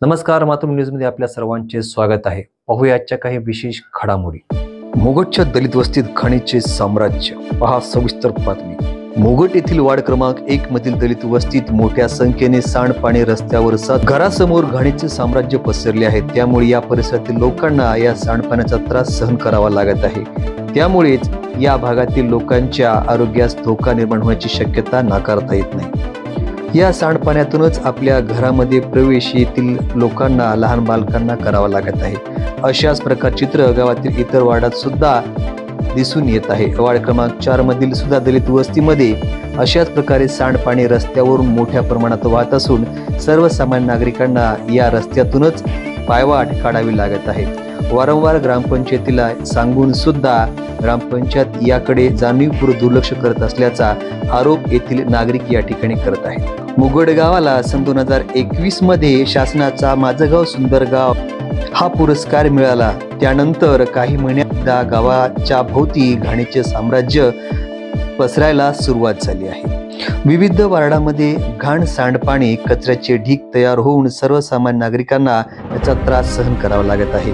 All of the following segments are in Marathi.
नमस्कार, मातृभूमी न्यूजमध्ये आपल्या सर्वांचे स्वागत आहे. पाहूया आजच्या काही विशेष घडामोडी. मोगटच्या दलित वस्तीत घाणीचे साम्राज्य, पहा सविस्तर बातमी. मोगट येथील वार्ड क्रमांक 1 मधील दलित वस्तीत मोठ्या संख्येने सांडपाणी रस्त्यावर साचून घरासमोर घाणीचे साम्राज्य पसरले आहे. त्यामुळे या परिसरातील लोकांना या सांडपाण्याचा त्रास सहन करावा लागत आहे. त्यामुळेच या भागातील लोकांच्या आरोग्यास धोका निर्माण होण्याची शक्यता नाकारता येत नाही. या सांडपाण्यातूनच आपल्या घरामध्ये प्रवेश येथील लोकांना, लहान बालकांना करावा लागत आहे. अशाच प्रकार चित्र गावातील इतर वार्डात सुद्धा दिसून येत आहे. वार्ड क्रमांक 4 मधील सुद्धा दलित वस्तीमध्ये अशाच प्रकारे सांडपाणी रस्त्यावरून मोठ्या प्रमाणात वाहत असून सर्वसामान्य नागरिकांना या रस्त्यातूनच पायवाट काढावी लागत आहे. वारंवार ग्रामपंचायतीला सांगून सुद्धा ग्रामपंचायत याकडे जाणीवपूर्वक दुर्लक्ष करत असल्याचा आरोप येथील नागरिक या ठिकाणी करत आहेत. मुगड गावाला सन 2021 मध्ये शासनाचा माझं गाव सुंदर गाव हा पुरस्कार मिळाला. त्यानंतर काही महिन्यात गावाच्या भोवती घाणीचे साम्राज्य पसरायला सुरुवात झाली आहे. विविध वार्डामध्ये घाण, सांडपाणी, कचऱ्याचे ढीग तयार होऊन सर्वसामान्य नागरिकांना याचा त्रास सहन करावा लागत आहे.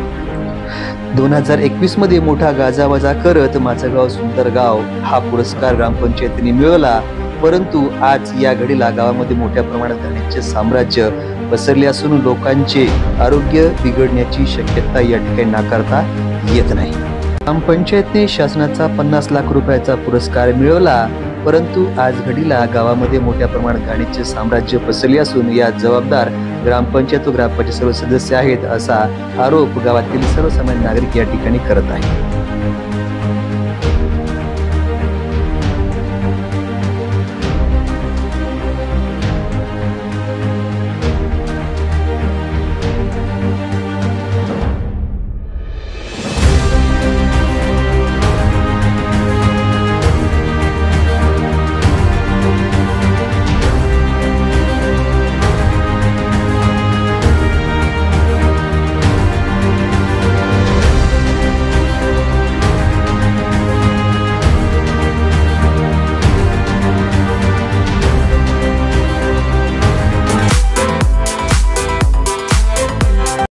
2021 मध्ये मोठा गाजावाजा करत माझं गाव सुंदर गाव हा पुरस्कार ग्रामपंचायतीने मिळवला. परंतु आज या घडीला गावामध्ये मोठ्या प्रमाणात घाणीचे साम्राज्य पसरले असून लोकांचे आरोग्य बिघडण्याची शक्यता या ठिकाणी नाकारता येत नाही. ग्रामपंचायतने शासनाचा 50 लाख रुपयाचा पुरस्कार मिळवला. परंतु आज घडीला गावामध्ये मोठ्या प्रमाणात घाणीचे साम्राज्य पसरले असून या जबाबदार ग्रामपंचायत व ग्रामपंचायत सर्व सदस्य आहेत, असा आरोप गावातील सर्वसामान्य नागरिक या ठिकाणी करत आहेत.